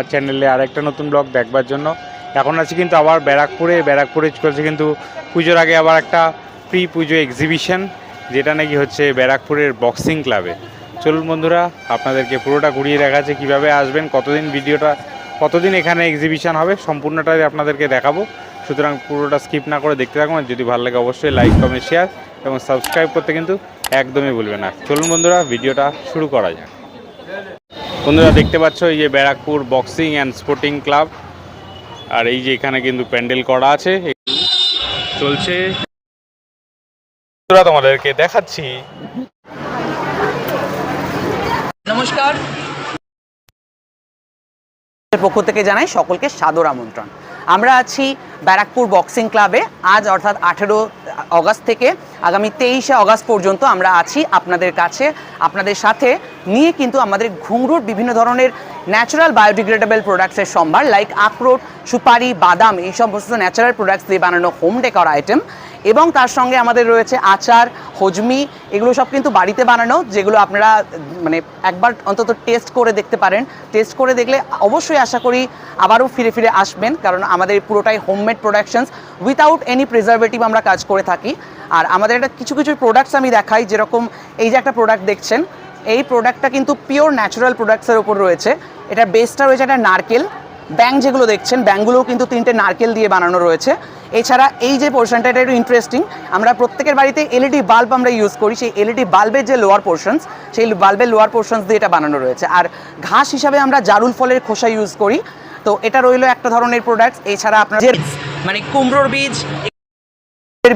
আমার চ্যানেলে আরেকটা নতুন ব্লগ দেখবার জন্য। এখন আছি কিন্তু আবার ব্যারাকপুরে চলছে কিন্তু পুজোর আগে আবার একটা প্রি পুজো এক্সিবিশন, যেটা নাকি হচ্ছে ব্যারাকপুরের বক্সিং ক্লাবে। চলুন বন্ধুরা, আপনাদেরকে পুরোটা ঘুরিয়ে দেখাচ্ছে কীভাবে আসবেন, কতদিন এখানে এক্সিবিশন হবে, সম্পূর্ণটাই আপনাদেরকে দেখাবো। সুতরাং পুরোটা স্কিপ না করে দেখতে থাকুন। যদি ভালো লাগে অবশ্যই লাইক, কমেন্ট, শেয়ার এবং সাবস্ক্রাইব করতে কিন্তু একদমই ভুলবেন না। চলুন বন্ধুরা, ভিডিওটা শুরু করা যাক। বন্ধুরা দেখতে পাচ্ছ এই যে Barrackpore boxing and sporting club, আর এই যে এখানে কিন্তু প্যান্ডেল করা আছে, চলছে। তোমাদেরকে দেখাচ্ছি। নমস্কার, পক্ষ থেকে জানাই সকলকে সাদর আমন্ত্রণ। আমরা আছি ব্যারাকপুর বক্সিং ক্লাবে। আজ অর্থাৎ 18 অগাস্ট থেকে আগামী 23শে অগাস্ট পর্যন্ত আমরা আছি আপনাদের কাছে, আপনাদের সাথে নিয়ে কিন্তু আমাদের ঘুঙরুর বিভিন্ন ধরনের ন্যাচারাল বায়োডিগ্রেডেবল প্রোডাক্টসের সম্ভার, লাইক আখরোট, সুপারি, বাদাম, এই সমস্ত ন্যাচারাল প্রোডাক্টস দিয়ে বানানো হোম ডেকর আইটেম। এবং তার সঙ্গে আমাদের রয়েছে আচার, হজমি, এগুলো সব কিন্তু বাড়িতে বানানো, যেগুলো আপনারা মানে একবার অন্তত টেস্ট করে দেখতে পারেন। টেস্ট করে দেখলে অবশ্যই আশা করি আবারও ফিরে ফিরে আসবেন, কারণ আমাদের পুরোটাই homemade productions, without any preservative আমরা কাজ করে থাকি। আর আমাদের একটা কিছু প্রোডাক্টস আমি দেখাই, যেরকম এই যে একটা প্রোডাক্ট দেখছেন, এই প্রোডাক্টটা কিন্তু পিওর ন্যাচারাল প্রোডাক্টসের ওপর রয়েছে। এটার বেসটা রয়েছে একটা নারকেল ব্যাং, যেগুলো দেখছেন ব্যাংগুলোও কিন্তু 3টে নারকেল দিয়ে বানানো রয়েছে। এছাড়া এই যে পোর্শনটা, এটা একটু ইন্টারেস্টিং, আমরা প্রত্যেকের বাড়িতে এলইডি বাল্ব আমরা ইউজ করি, সেই এলইডি বাল্বের যে লোয়ার পোর্শনস, সেই বাল্বের লোয়ার পোর্শনস দিয়ে এটা বানানো রয়েছে। আর ঘাস হিসাবে আমরা জারুল ফলের খোসা ইউজ করি, তো এটা রইলো একটা ধরনের প্রোডাক্টস। এছাড়া আপনার মানে কুমড়োর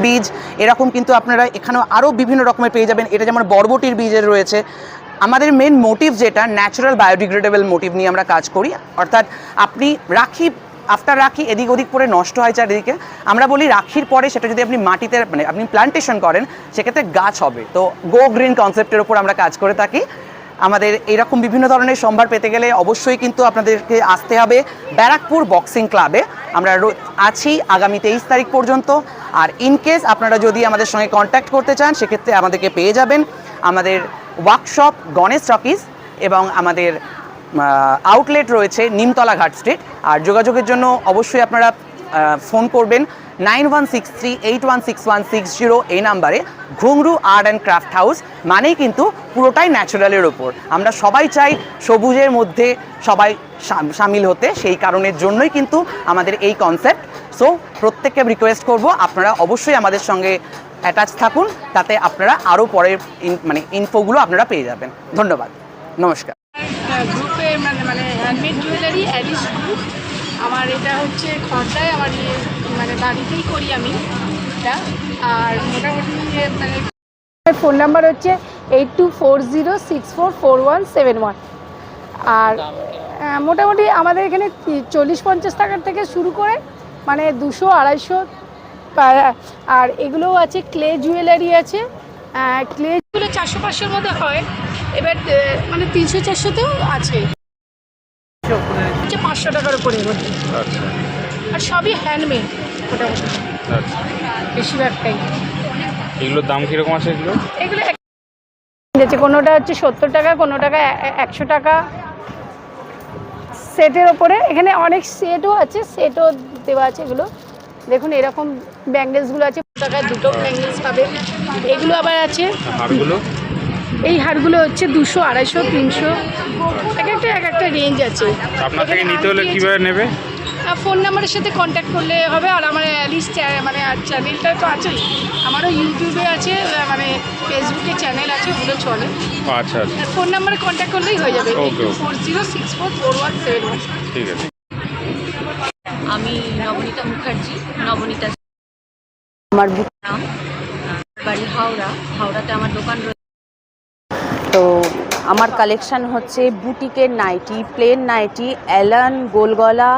বীজ, এরকম কিন্তু আপনারা এখানেও আরও বিভিন্ন রকমের পেয়ে যাবেন। এটা যেমন বরবটির বীজের রয়েছে। আমাদের মেন মোটিভ যেটা ন্যাচারাল বায়োডিগ্রেডেবল মোটিভ নিয়ে আমরা কাজ করি, অর্থাৎ আপনি আফটার রাখি এদিক ওদিক করে নষ্ট হয় চারিদিকে, আমরা বলি রাখির পরে সেটা যদি আপনি মাটিতে মানে আপনি প্লান্টেশন করেন, সেক্ষেত্রে গাছ হবে। তো গো গ্রিন কনসেপ্টের ওপর আমরা কাজ করে থাকি। আমাদের এইরকম বিভিন্ন ধরনের সম্ভার পেতে গেলে অবশ্যই কিন্তু আপনাদেরকে আসতে হবে ব্যারাকপুর বক্সিং ক্লাবে। আমরা আছি আগামী 23 তারিখ পর্যন্ত। আর ইনকেস আপনারা যদি আমাদের সঙ্গে কন্ট্যাক্ট করতে চান, সেক্ষেত্রে আমাদেরকে পেয়ে যাবেন আমাদের ওয়ার্কশপ গণেশ টকিজ, এবং আমাদের আউটলেট রয়েছে নিমতলা ঘাট স্ট্রিট। আর যোগাযোগের জন্য অবশ্যই আপনারা ফোন করবেন 9163816160 এই নাম্বারে। ঘুঙরু আর্ট অ্যান্ড ক্রাফট হাউস মানেই কিন্তু পুরোটাই ন্যাচারালের ওপর। আমরা সবাই চাই সবুজের মধ্যে সবাই সামিল হতে, সেই কারণের জন্যই কিন্তু আমাদের এই কনসেপ্ট। সো প্রত্যেককে রিকোয়েস্ট করব, আপনারা অবশ্যই আমাদের সঙ্গে অ্যাটাচ থাকুন, তাতে আপনারা আরও পরের মানে ইনফোগুলো আপনারা পেয়ে যাবেন। ধন্যবাদ, নমস্কার। গ্রুপে মানে হ্যান্ডমেড জুয়েলারি অ্যালিস গ্রুপ। আমার এটা হচ্ছে খড়দায়, আমার মানে বাড়িতেই করি আমি এটা। আর মোটামুটি মানে ফোন নাম্বার হচ্ছে 8240644171। আর মোটামুটি আমাদের এখানে 40-50 টাকার থেকে শুরু করে মানে 200-250। আর এগুলোও আছে, ক্লে জুয়েলারি আছে, ক্লেগুলো 400-500-র মধ্যে হয়। এবার মানে 300-400-তেও আছে, 500 টাকার উপরে মধ্যে। আর সবই হ্যান্ডমেড মোটামুটি, বেশিরভাগটাই। এগুলোর দাম কীরকম আছে? এগুলো কোনোটা হচ্ছে 70 টাকা, কোনো টাকা 100 টাকা সেটের ওপরে। এখানে অনেক সেটও আছে, সেটও দেওয়া আছে। এগুলো দেখুন, এরকম ব্যাঙ্গেলসগুলো আছে, টাকায় 2টো ব্যাঙ্গেলস পাবে। এগুলো আবার আছে, এই হারগুলো হচ্ছে 200, 250, 300, এক একটা রেঞ্জ আছে। আপনার থেকে নিতে হলে কীভাবে নেবে? ফোন নাম্বারের সাথে কন্ট্যাক্ট করলে হবে। আর আমার লিস্ট মানে চ্যানেলটা তো আছেই, আমারও ইউটিউবে আছে, মানে ফেসবুকে চ্যানেল আছে, ওগুলো চলে। আচ্ছা আচ্ছা, ফোন নাম্বারে কন্ট্যাক্ট করলেই হয়ে যাবে। 40644171। ঠিক আছে। আমি নবনীতা মুখার্জি, নবনীতা আমার নাম, বাড়ি হাওড়াতে আমার দোকান রয়েছে। তো আমার কালেকশান হচ্ছে বুটিকের নাইটি, প্লেন নাইটি, অ্যালান, গোলগলা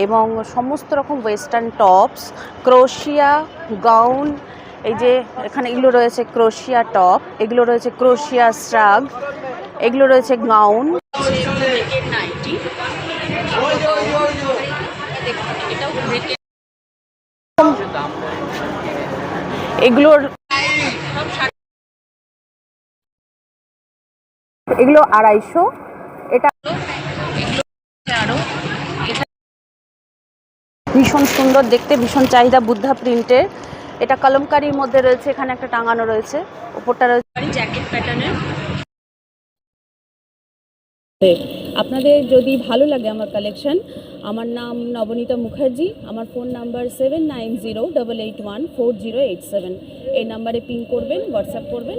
এবং সমস্ত রকম ওয়েস্টার্ন টপস, ক্রোশিয়া গাউন। এই যে এখানে এগুলো রয়েছে ক্রোশিয়া টপ, এগুলো রয়েছে ক্রোশিয়া শ্রাগ, এগুলো রয়েছে গাউন। নাইটি এগুলো 250, এটা আরও ভীষণ সুন্দর দেখতে, ভীষণ চাহিদা বুদ্ধা প্রিন্টের। এটা কলমকারির মধ্যে রয়েছে, এখানে একটা টাঙানো রয়েছে, ওপরটা রয়েছে জ্যাকেট প্যাটার্নের। আপনাদের যদি ভালো লাগে আমার কালেকশন, আমার নাম নবনীতা মুখার্জি, আমার ফোন নাম্বার 7908814087, এই নাম্বারে পিং করবেন, হোয়াটসঅ্যাপ করবেন।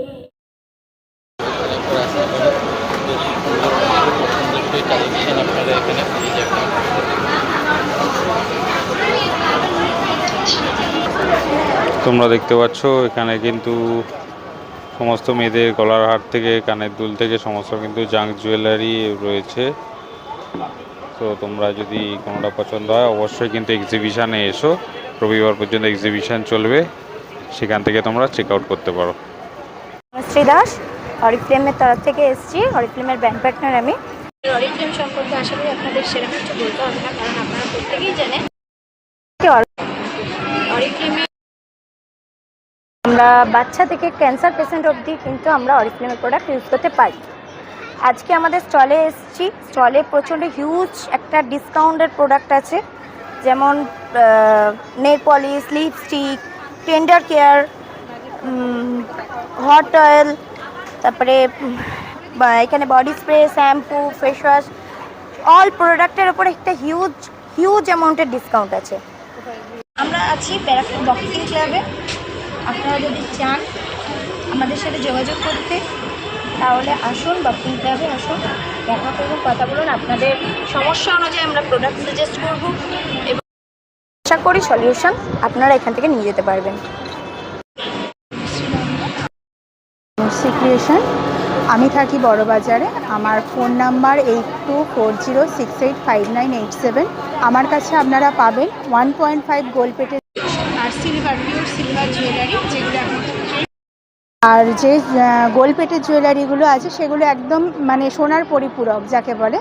তোমরা দেখতে পাচ্ছ এখানে কিন্তু সমস্ত মেয়েদের গলার হার থেকে কানের দুল থেকে সমস্ত কিন্তু জাঙ্ক জুয়েলারি রয়েছে। তো তোমরা যদি কোনোটা পছন্দ হয় অবশ্যই কিন্তু এক্সিবিশানে এসো, রবিবার পর্যন্ত এক্সিবিশান চলবে, সেখান থেকে তোমরা চেক আউট করতে পারো। শ্রী দাস, অরিফ্লেমের তরফ থেকে এসেছি, অরিফ্লেমের ব্র্যান্ড পার্টনার আমি। অরিফ্লেম সম্পর্কে আশা করি আপনাদের সেরকম কিছু বলতে হবে না, কারণ আপনারা প্রত্যেকেই জানেন অরিফ্লেমে আমরা বাচ্চা থেকে ক্যান্সার পেশেন্ট অবধি কিন্তু আমরা অরিফ্লেমের প্রোডাক্ট ইউজ করতে পারি। আজকে আমাদের স্টলে এসেছি, স্টলে প্রচণ্ড হিউজ একটা ডিসকাউন্টের প্রোডাক্ট আছে, যেমন nail polish, lipstick, tender care, hot oil, তারপরে এখানে body spray, shampoo, face wash, all প্রোডাক্টের ওপরে একটা হিউজ অ্যামাউন্টের ডিসকাউন্ট আছে। আমরা আছি ব্যারাকপুর বক্সিং ক্লাবে। আপনারা যদি চান আমাদের সাথে যোগাযোগ করতে, তাহলে আসুন, বক্সিং ক্লাবে আসুন, দেখা করুন, কথা বলুন, আপনাদের সমস্যা অনুযায়ী আমরা প্রোডাক্ট সাজেস্ট করব এবং আশা করি সলিউশন আপনারা এখান থেকে নিয়ে যেতে পারবেন। ক্রিয়েশন, আমি থাকি বড়বাজারে। আমার ফোন নাম্বার 8240685987। আমার কাছে আপনারা পাবেন 1.5 গোল্ড প্লেটের আর সিলভার, পিওর সিলভার জুয়েলারি, যেগুলো এখন আর যে গোল্ড প্লেটের জুয়েলারিগুলো আছে সেগুলো একদম মানে সোনার পরিপূরক যাকে বলে,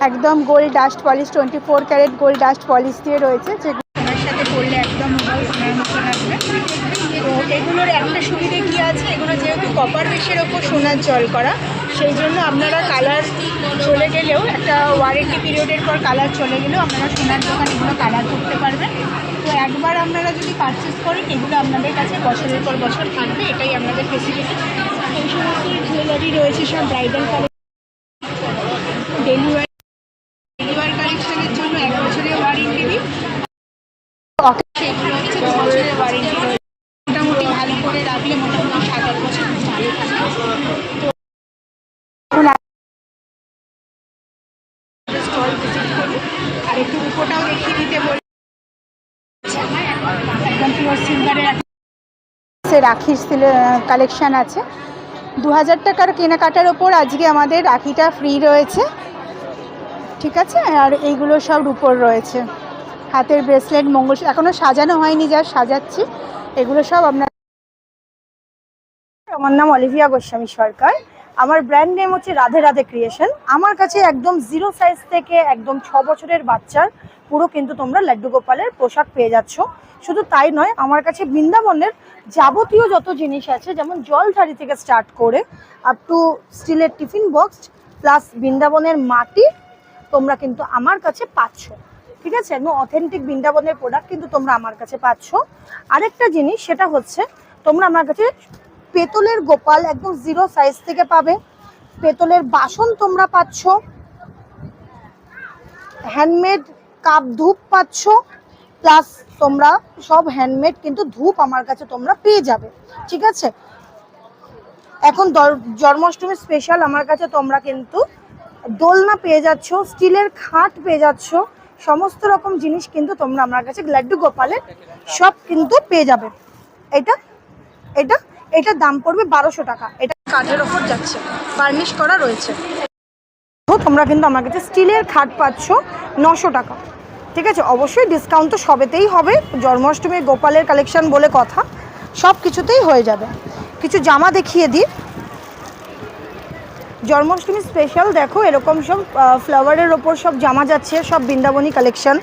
একদম gold dust polish, 24 carat gold dust polish দিয়ে রয়েছে, যেগুলো সোনার সাথে পরলে একদম সোনার মতো লাগবে। তো এগুলোর একটা সুবিধে কী আছে, এগুলো যেহেতু কপার বেসের ওপর সোনার জল করা, সেই জন্য আপনারা কালার চলে গেলেও, একটা ওয়ারেন্টি পিরিয়ডের পর কালার চলে গেলেও আপনারা সোনার দোকানে এগুলো কালার করতে পারবেন। তো একবার আপনারা যদি পারচেস করেন, এগুলো আপনাদের কাছে বছরের পর বছর থাকবে, এটাই আপনাদের ফেসিলিটি। এই সমস্ত জুয়েলারি রয়েছে সব ব্রাইডাল কালেকশন, ডেলিভারি কালেকশনের জন্য 1 বছরের ওয়ারেন্টি দিই, সেগুলো হচ্ছে 2 বছরের ওয়ারেন্টি রয়েছে। মোটামুটি ভালো করে রাখলে মোটামুটি 7-8 বছর খুব ভালো থাকে। তো স্টল ভিজিট করুন, আর একটু উপরটাও দেখিয়ে দিতে বলি। একদম পিওর সিলভারের রাখির কালেকশান আছে। 2000 টাকার কেনাকাটার ওপর আজকে আমাদের রাখিটা ফ্রি রয়েছে, ঠিক আছে। আর এইগুলো সব রূপোর রয়েছে, হাতের ব্রেসলেট, মঙ্গল, এখনও সাজানো হয়নি, যা সাজাচ্ছি, এগুলো সব আপনার। আমার নাম অলিভিয়া গোস্বামী সরকার, আমার ব্র্যান্ড নেম হচ্ছে রাধে রাধে ক্রিয়েশন। আমার কাছে একদম 0 সাইজ থেকে একদম 6 বছরের বাচ্চার পুরো কিন্তু তোমরা লাড্ডু গোপালের পোশাক পেয়ে যাচ্ছ। শুধু তাই নয়, আমার কাছে বৃন্দাবনের যাবতীয় যত জিনিস আছে, যেমন জলঝাড়ি থেকে স্টার্ট করে আপ টু স্টিলের টিফিন বক্স প্লাস বৃন্দাবনের মাটি তোমরা কিন্তু আমার কাছে পাচ্ছ, ঠিক আছে। একদম অথেন্টিক বৃন্দাবনের প্রোডাক্ট কিন্তু তোমরা আমার কাছে পাচ্ছ। আরেকটা জিনিস, সেটা হচ্ছে তোমরা আমার কাছে পেতলের গোপাল একদম 0 সাইজ থেকে পাবে, পেতলের বাসন তোমরা পাচ্ছ, হ্যান্ডমেড কাপ ধূপ পাচ্ছ, প্লাস তোমরা সব হ্যান্ডমেড কিন্তু ধূপ আমার কাছে তোমরা পেয়ে যাবে, ঠিক আছে। এখন জন্মাষ্টমী স্পেশাল আমার কাছে তোমরা কিন্তু দোলনা পেয়ে যাচ্ছ, স্টিলের খাট পেয়ে যাচ্ছ, সমস্ত রকম জিনিস কিন্তু তোমরা আমার কাছে লাড্ডু গোপালের সব কিন্তু পেয়ে যাবে। এটার দাম পড়বে 1200 টাকা। এটা কাঠের ওপর যাচ্ছে, ফার্নিশ করা রয়েছে। তোমরা কিন্তু আমার কাছে স্টিলের খাট পাচ্ছ 900 টাকা, ঠিক আছে। অবশ্যই ডিসকাউন্ট তো সবেতেই হবে, জন্মাষ্টমীর গোপালের কালেকশন বলে কথা, সব কিছুতেই হয়ে যাবে। কিছু জামা দেখিয়ে দিই, জন্মাষ্টমী স্পেশাল দেখো, এরকম সব ফ্লাওয়ারের ওপর সব জামা যাচ্ছে, সব বৃন্দাবনী কালেকশন,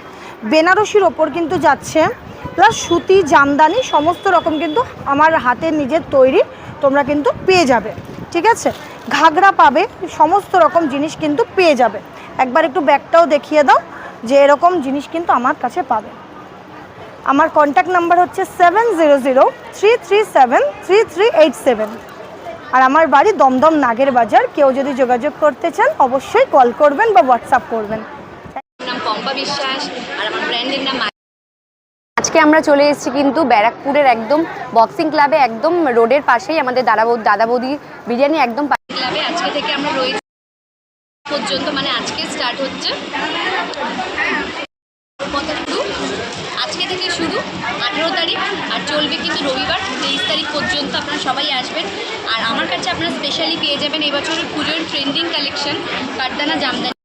বেনারসির ওপর কিন্তু যাচ্ছে, প্লাস সুতি, জামদানি, সমস্ত রকম কিন্তু আমার হাতের নিজের তৈরি তোমরা কিন্তু পেয়ে যাবে, ঠিক আছে। ঘাগরা পাবে, সমস্ত রকম জিনিস কিন্তু পেয়ে যাবে। একবার একটু ব্যাগটাও দেখিয়ে দাও, যে এরকম জিনিস কিন্তু আমার কাছে পাবে। আমার কন্ট্যাক্ট নাম্বার হচ্ছে 7003373387 আর আমার বাড়ি দমদম নাগের বাজার। কেউ যদি যোগাযোগ করতে চান অবশ্যই কল করবেন বা হোয়াটসঅ্যাপ করবেন। নাম পম্পা বিশ্বাস আর আমার ব্র্যান্ডের নাম। আজকে আমরা চলে এসেছি কিন্তু ব্যারাকপুরের একদম বক্সিং ক্লাবে, একদম রোডের পাশেই আমাদের দাদা বৌদি বিরিয়ানি একদম ক্লাবে আজকে থেকে আমরা রয়েছি পর্যন্ত, মানে আজকে স্টার্ট হচ্ছে, আজকে থেকে শুরু 18 তারিখ আর চলবে কিন্তু রবিবার 23 তারিখ পর্যন্ত। আপনারা সবাই আসবেন। আর আমার কাছে আপনারা স্পেশালি পেয়ে যাবেন এবছরের পুজোর ট্রেন্ডিং কালেকশন কাঠদানা জামদানি,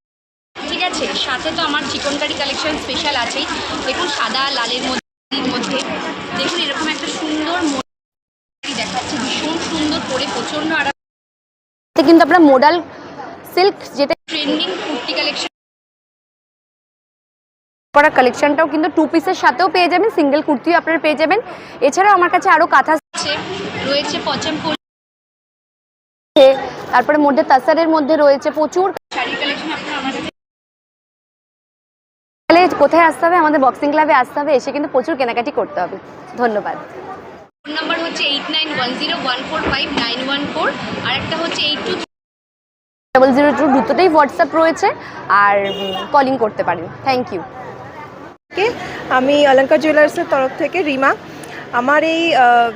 ঠিক আছে। সাথে তো আমার চিকন কারি কালেকশন স্পেশাল আছেই। দেখুন সাদা লালের মধ্যে দেখুন এরকম একটা সুন্দর দেখাচ্ছে, ভীষণ সুন্দর করে, প্রচণ্ড আরাম। কিন্তু আপনার মোডাল সিল্ক যেটা ট্রেন্ডিং কুর্তি কালেকশন করা কালেকশনটাও কিন্তু 2 পিসের সাথেও পেয়ে যাবেন, সিঙ্গেল কুর্তিও আপনারা পেয়ে যাবেন। এছাড়াও আমার কাছে আরও কাঁথা রয়েছে, পচমপল্লি, তারপরে মধ্যে তাসারের মধ্যে রয়েছে প্রচুর শাড়ি কালেকশন। আপনারা আমার কাছে কোথায় আসতে হবে? আমাদের বক্সিং ক্লাবে আসতে হবে, এসে কিন্তু প্রচুর কেনাকাটি করতে হবে। ধন্যবাদ। ফোন নাম্বার হচ্ছে 8910145914 আর একটা হচ্ছে 8200 দুটোতেই হোয়াটসঅ্যাপ রয়েছে আর কলিং করতে পারেন। Thank you. আমি অলঙ্কার জুয়েলার্সের তরফ থেকে রিমা। আমার এই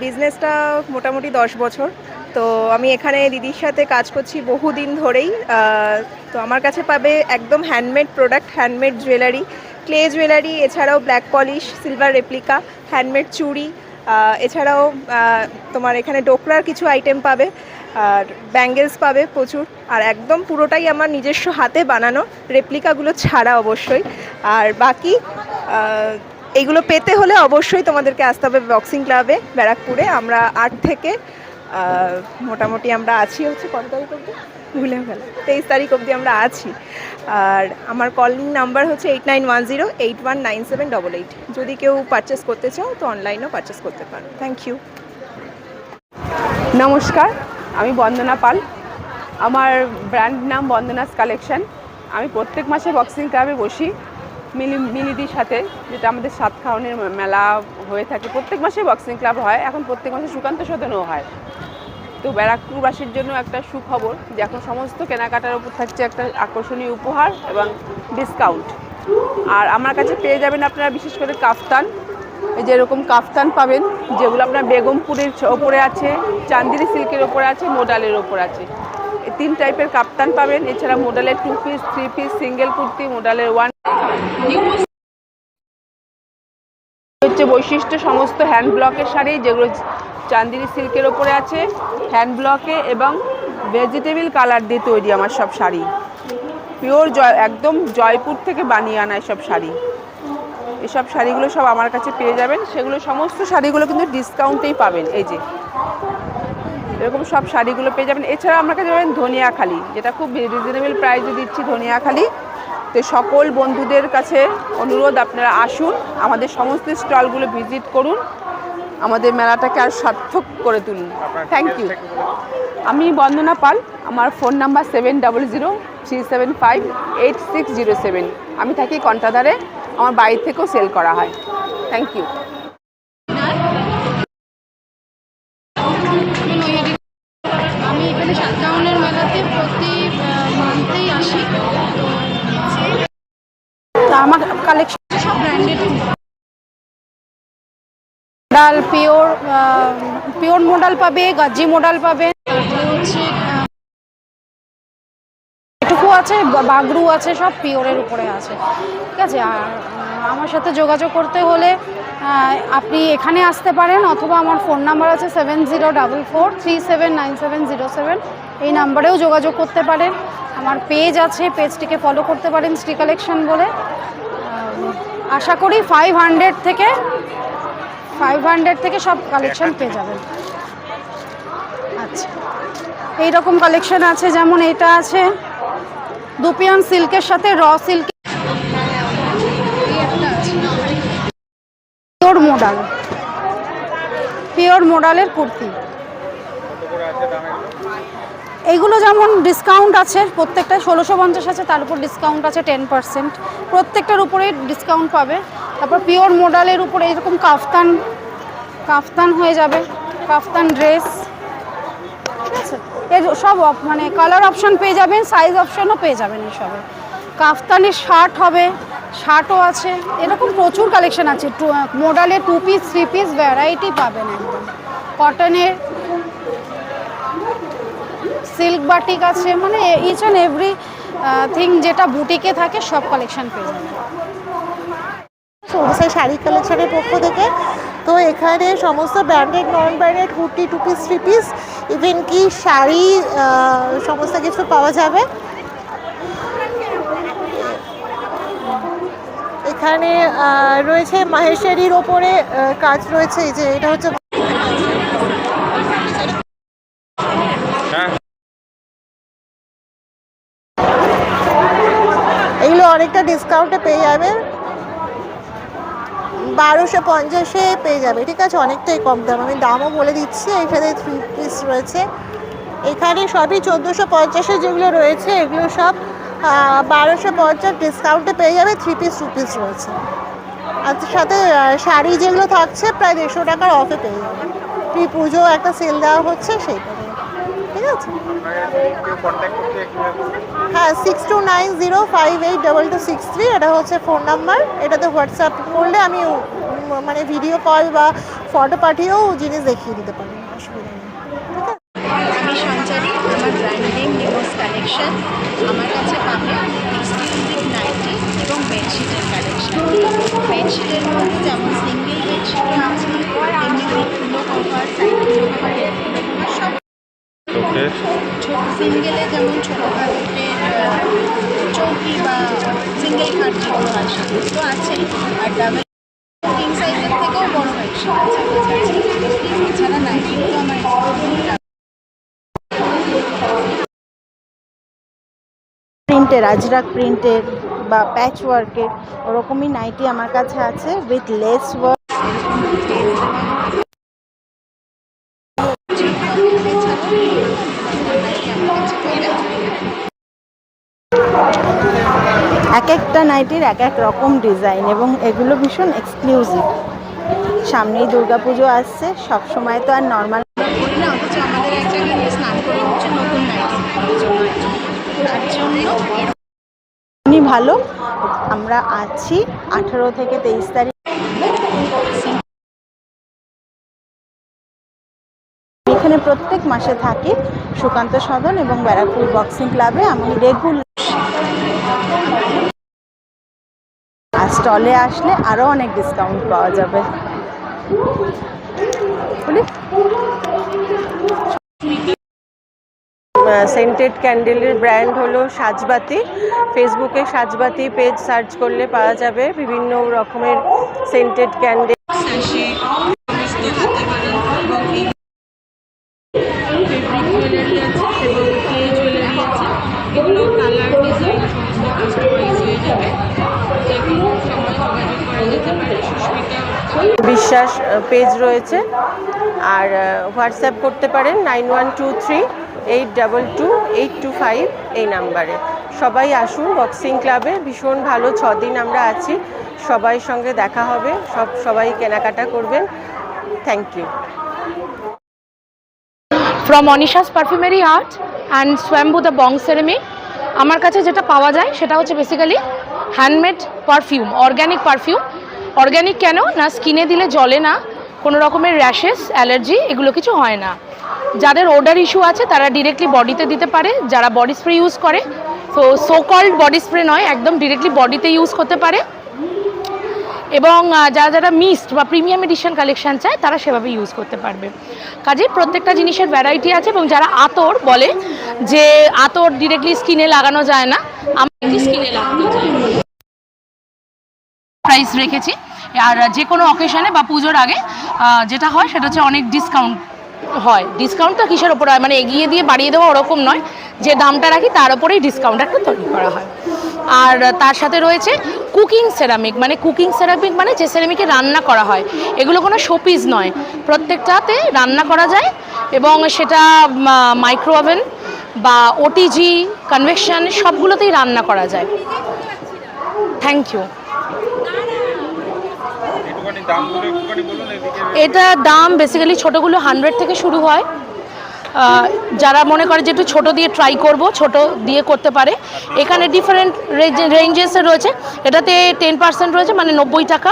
বিজনেসটা মোটামুটি 10 বছর। তো আমি এখানে দিদির সাথে কাজ করছি বহুদিন ধরেই। তো আমার কাছে পাবে একদম handmade product, handmade jewellery, clay jewellery, এছাড়াও black polish, silver replica, handmade চুড়ি, এছাড়াও তোমার এখানে ডোকরার কিছু আইটেম পাবে, আর ব্যাঙ্গেলস পাবে প্রচুর। আর একদম পুরোটাই আমার নিজস্ব হাতে বানানো, রেপ্লিকাগুলো ছাড়া অবশ্যই। আর বাকি এইগুলো পেতে হলে অবশ্যই তোমাদেরকে আসতে হবে বক্সিং ক্লাবে ব্যারাকপুরে। আমরা 8 থেকে মোটামুটি আমরা আছি হচ্ছে কত তারিখ অবধি ভুলে গেল, 23 তারিখ অবধি আমরা আছি। আর আমার কলিং নাম্বার হচ্ছে 8910819788। যদি কেউ পারচেস করতে চাও তো অনলাইনেও পারচেস করতে পারো। Thank you. নমস্কার, আমি বন্দনা পাল। আমার ব্র্যান্ড নাম বন্দনাস কালেকশন। আমি প্রত্যেক মাসে বক্সিং ক্লাবে বসি মিলিদির সাথে, যেটা আমাদের সাতখাওয়ানের মেলা হয়ে থাকে। প্রত্যেক মাসে বক্সিং ক্লাব হয়, এখন প্রত্যেক মাসে সুকান্ত সদনও হয়। তো ব্যারাকপুরবাসীর জন্য একটা সুখবর যে এখন সমস্ত কেনাকাটার উপর থাকছে একটা আকর্ষণীয় উপহার এবং ডিসকাউন্ট। আর আমার কাছে পেয়ে যাবেন আপনারা বিশেষ করে কাফতান, এই যে এরকম কাফতান পাবেন, যেগুলো আপনার বেগমপুরের ওপরে আছে, চান্দিনী সিল্কের ওপরে আছে, মোডালের ওপর আছে। এই 3 টাইপের কাফতান পাবেন। এছাড়া মোডালের 2 পিস, 3 পিস, সিঙ্গেল কুর্তি, মোডালের 1 হচ্ছে বৈশিষ্ট্য সমস্ত হ্যান্ড ব্লকের শাড়ি, যেগুলো চান্দিনী সিল্কের ওপরে আছে, হ্যান্ড ব্লকে এবং ভেজিটেবল কালার দিয়ে তৈরি আমার সব শাড়ি। পিওর একদম জয়পুর থেকে বানিয়ে আনা সব শাড়ি। এসব শাড়িগুলো সব আমার কাছে পেয়ে যাবেন। সেগুলো সমস্ত শাড়িগুলো কিন্তু ডিসকাউন্টেই পাবেন। এই যে এরকম সব শাড়িগুলো পেয়ে যাবেন। এছাড়া আমার কাছে পাবেন ধনিয়াখালি, যেটা খুব রিজনেবল প্রাইসে দিচ্ছি ধনিয়াখালি। তো সকল বন্ধুদের কাছে অনুরোধ, আপনারা আসুন, আমাদের সমস্ত স্টলগুলো ভিজিট করুন, আমাদের মেলাটাকে আর সার্থক করে তুলুন। Thank you. আমি বন্দনা পাল। আমার ফোন নাম্বার 7003758607। আমি থাকি কন্টাধারে, আমার বাড়ি থেকেও সেল করা হয়। Thank you. আমি এখানে সাতকাউনের মেলাতে প্রতি মান্থেই আসি। আমার কালেকশন সব ব্র্যান্ডেড মডাল, পিওর মডাল পাবে, গাজি মডাল পাবে, হচ্ছে এটুকু আছে, বাগরু আছে, সব পিওরের উপরে আছে, ঠিক আছে। আর আমার সাথে যোগাযোগ করতে হলে আপনি এখানে আসতে পারেন, অথবা আমার ফোন নাম্বার আছে 7044379707। এই নাম্বারেও যোগাযোগ করতে পারেন। আমার পেজ আছে, পেজটিকে ফলো করতে পারেন শ্রী কালেকশন বলে। আশা করি 500 থেকে সব কালেকশন পেয়ে যাবেন। আচ্ছা, এইরকম কালেকশন আছে, যেমন এটা আছে দুপিয়ান সিল্কের সাথে র সিল্ক, পিওর মডালের কুর্তি। এইগুলো যেমন ডিসকাউন্ট আছে, প্রত্যেকটা 1650 আছে, তার উপর ডিসকাউন্ট আছে 10%। প্রত্যেকটার উপরে ডিসকাউন্ট পাবে। তারপর পিওর মোডালের উপরে এরকম কাফতান হয়ে যাবে, কাফতান ড্রেস, ঠিক আছে। এর সব মানে কালার অপশান পেয়ে যাবেন, সাইজ অপশানও পেয়ে যাবেন এসবে। কাফতানের শার্ট হবে, শার্টও আছে, এরকম প্রচুর কালেকশন আছে। মোডালে 2 পিস 3 পিস ভ্যারাইটি পাবেন একদম। কটনের সিল্ক বাটিক আছে, মানে ইচ অ্যান্ড এভরি থিং যেটা বুটিকে থাকে সব কালেকশন পেয়ে যাবেন। সৌরসাই শাড়ি কালেকশনের পক্ষ থেকে। তো এখানে সমস্ত branded non branded kurti 2 piece 3 piece even কি শাড়ি সমস্ত কিছু পাওয়া যাবে। এখানে রয়েছে মাহেশ্বরীর ওপরে কাজ রয়েছে, এই যে এটা হচ্ছে এগুলো অনেকটা ডিসকাউন্টে পেয়ে যাবেন, 1250-এ পেয়ে যাবে, ঠিক আছে, অনেকটাই কম দাম। আমি দামও বলে দিচ্ছি। এখানে 3 পিস রয়েছে, এখানে সবই 1450-এ যেগুলো রয়েছে এগুলো সব 1250 ডিসকাউন্টে পেয়ে যাবে। 3 পিস 2 পিস রয়েছে, আর সাথে শাড়ি যেগুলো থাকছে প্রায় 150 টাকার অফে পেয়ে যাবে। প্রি পুজো একটা সেল দেওয়া হচ্ছে সেইটা, ঠিক আছে। হ্যাঁ, 6290582263 এটা হচ্ছে ফোন নাম্বার। এটাতে হোয়াটসঅ্যাপ করলে আমি মানে ভিডিও কল বা ফটো পাঠিয়েও জিনিস দেখিয়ে দিতে পারি, অসুবিধা নেই, ঠিক আছে। আমি সঞ্চারী, আমার ব্র্যান্ড নেম নিমোস কালেকশন। আমার কাছে পাবে এক্সক্লুসিভ নাইটি এবং বেডশিটের কালেকশন। বেডশিটের মধ্যে যেমন সিঙ্গেল বেডশিট আছে, তেমনি pillow cover, side pillow cover, সব ছোট সিঙ্গেলে যেমন ছোটোখাটো চৌকি বা সিঙ্গেল খাট যেগুলো হয় সেগুলো আছে, আর ডাবল কিং সাইজের থেকেও বড় বেডশিট আছে। এছাড়া নাইটিগুলো আমার প্রিন্টের, আজরাক প্রিন্টের বা প্যাচ ওয়ার্কের ওরকমই নাইটি আমার কাছে আছে উইথ লেস ওয়ার্ক। এক একটা নাইটির এক এক রকম ডিজাইন এবং এগুলো ভীষণ এক্সক্লুসিভ। সামনেই দুর্গাপুজো আসছে, সব সময় তো আর নর্মাল করি না, অথচ আমাদের এক জায়গায় নিয়ে স্নান করে হচ্ছে নতুন নাইটি তার জন্য ভালো। আমরা আছি 18 থেকে 23 তারিখ। এখানে প্রত্যেক মাসে থাকি সুকান্ত সদন এবং ব্যারাকপুর বক্সিং ক্লাবে। আমি রেগুলার স্টলে আসলে আরও অনেক ডিসকাউন্ট পাওয়া যাবে। সেন্টেড ক্যান্ডেলের ব্র্যান্ড হলো সাজবাতি। ফেসবুকে সাজবাতি পেজ সার্চ করলে পাওয়া যাবে বিভিন্ন রকমের সেন্টেড ক্যান্ডেল। বিশ্বাস পেজ রয়েছে, আর হোয়াটসঅ্যাপ করতে পারেন 9123822825 এই নাম্বারে। সবাই আসুন বক্সিং ক্লাবে, ভীষণ ভালো 6 দিন আমরা আছি, সবাই সঙ্গে দেখা হবে, সবাই কেনাকাটা করবেন। Thank you. From Anisha's perfumery art and Swayambhu the Bong সেরেমি। আমার কাছে যেটা পাওয়া যায় সেটা হচ্ছে basically handmade perfume, organic perfume. Organic কেন না, স্কিনে দিলে জ্বলে না, কোনো রকমের র্যাশেস, অ্যালার্জি এগুলো কিছু হয় না। যাদের ওডার ইস্যু আছে তারা ডিরেক্টলি বডিতে দিতে পারে, যারা বডি স্প্রে ইউজ করে, তো সো কল্ড বডি স্প্রে নয়, একদম ডিরেক্টলি বডিতে ইউজ করতে পারে। এবং যারা মিস্ট বা প্রিমিয়াম এডিশন কালেকশন চায় তারা সেভাবে ইউজ করতে পারবে। কাজে প্রত্যেকটা জিনিসের ভ্যারাইটি আছে। এবং যারা আতর বলে যে আতর ডিরেক্টলি স্কিনে লাগানো যায় না, আমি স্কিনে লাগানো যায়, প্রাইস রেখেছি। আর যে কোনো অকেশনে বা পুজোর আগে যেটা হয় সেটা হচ্ছে অনেক ডিসকাউন্ট হয়। ডিসকাউন্টটা কিসের ওপর হয়, মানে এগিয়ে দিয়ে বাড়িয়ে দেওয়া ওরকম নয়, যে দামটা রাখি তার ওপরেই ডিসকাউন্ট একটা তৈরি করা হয়। আর তার সাথে রয়েছে কুকিং সেরামিক, মানে কুকিং সেরামিক মানে যে সেরামিকে রান্না করা হয়। এগুলো কোনো শোপিস নয়, প্রত্যেকটাতে রান্না করা যায় এবং সেটা মাইক্রো ওভেন বা ওটিজি, কনভেকশন সবগুলোতেই রান্না করা যায়। Thank you. একটুখানি দামগুলো একটুখানি বলুন এদিকে। এটা দাম বেসিক্যালি ছোটোগুলো 100 থেকে শুরু হয়। যারা মনে করে যে একটু ছোটো দিয়ে ট্রাই করব, ছোট দিয়ে করতে পারে। এখানে ডিফারেন্ট রেঞ্জেসে রয়েছে। এটাতে 10% রয়েছে, মানে 90 টাকা।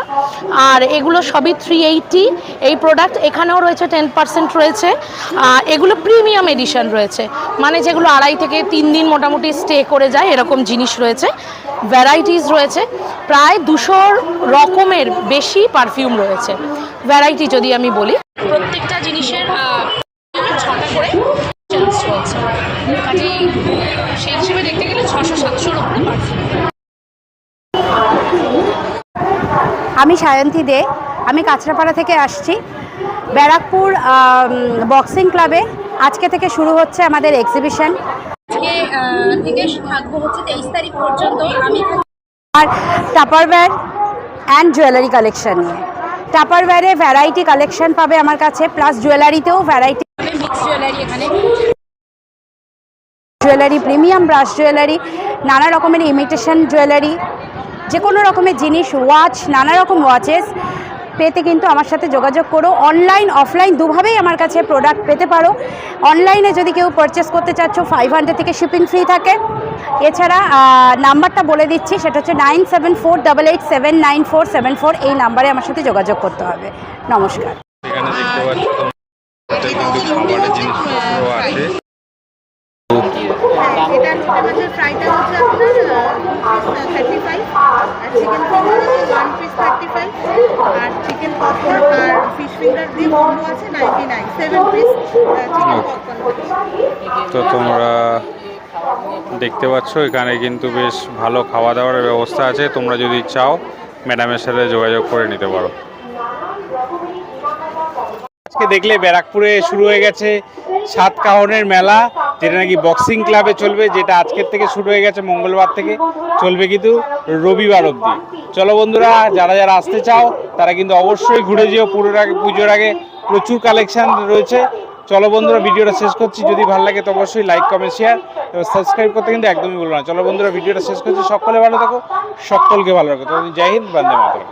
আর এগুলো সবই 380 এই প্রোডাক্ট। এখানেও রয়েছে 10% রয়েছে। এগুলো প্রিমিয়াম এডিশন রয়েছে, মানে যেগুলো 2.5 থেকে 3 দিন মোটামুটি স্টে করে যায়, এরকম জিনিস রয়েছে। ভ্যারাইটিস রয়েছে, প্রায় 200 রকমের বেশি পারফিউম রয়েছে। ভ্যারাইটি যদি আমি বলি, প্রত্যেকটা জিনিসের 6টা করে চান্স রয়েছে। কাজেই সেই হিসেবে দেখতে গেলে 600-700 উপরে পারফিউম। আমি সায়ন্তী দে, আমি কাঁচরাপাড়া থেকে আসছি। ব্যারাকপুর বক্সিং ক্লাবে আজকে থেকে শুরু হচ্ছে আমাদের এক্সিবিশন। আজকে থেকে থাকবো হচ্ছে 23 তারিখ পর্যন্ত। আমি আর টাপারওয়্যার অ্যান্ড জুয়েলারি কালেকশন নিয়ে। টাপারওয়্যারে ভ্যারাইটি কালেকশন পাবে আমার কাছে, প্লাস জুয়েলারিতেও ভ্যারাইটি মিক্স জুয়েলারি, এখানে জুয়েলারি, প্রিমিয়াম ব্রাশ জুয়েলারি, নানা রকমের ইমিটেশন জুয়েলারি, যে কোনো রকমের জিনিস, ওয়াচ, নানা রকম ওয়াচেস পেতে কিন্তু আমার সাথে যোগাযোগ করো। অনলাইন অফলাইন দুভাবেই আমার কাছে প্রোডাক্ট পেতে পারো। অনলাইনে যদি কেউ পারচেস করতে চাচ্ছ 500 থেকে শিপিং ফ্রি থাকে। এছাড়া নাম্বারটা বলে দিচ্ছি, সেটা হচ্ছে 9748879474। এই নাম্বারে আমার সাথে যোগাযোগ করতে হবে। নমস্কার। এখানে দেখতে পাচ্ছ কিন্তু খাবারের জিনিসপত্র আছে। এটা লোটে মাছের ফ্রাইটা হচ্ছে আপনার 35, আর চিকেন ফিঙ্গার হচ্ছে 1 পিস 35, আর চিকেন পপকর্ন আর ফিশ ফিঙ্গার দিয়ে কম্বো আছে 99, 7 পিস চিকেন পপকর্ন। তো তোমরা দেখতে পাচ্ছ এখানে কিন্তু বেশ ভালো খাওয়া দাওয়ার ব্যবস্থা আছে। তোমরা যদি চাও ম্যাডামের সাথে যোগাযোগ করে নিতে পারো। আজকে দেখলে ব্যারাকপুরে শুরু হয়ে গেছে সাতকাহনের মেলা, যেটা নাকি বক্সিং ক্লাবে চলবে, যেটা আজকের থেকে শুরু হয়ে গেছে, মঙ্গলবার থেকে চলবে কিন্তু রবিবার অবধি। চলো বন্ধুরা, যারা যারা আসতে চাও তারা কিন্তু অবশ্যই ঘুরে যেও। পুজোর আগে প্রচুর কালেকশন রয়েছে। চলো বন্ধুরা, ভিডিওটা শেষ করছি। যদি ভালো লাগে তো অবশ্যই লাইক, কমেন্ট, শেয়ার এবং সাবস্ক্রাইব করতে কিন্তু একদমই ভুলো না। চলো বন্ধুরা, ভিডিওটা শেষ করছি। সকলে ভালো থাকো, সকলকে ভালো রাখো। তো জয় হিন্দ, বন্দে মাতরম।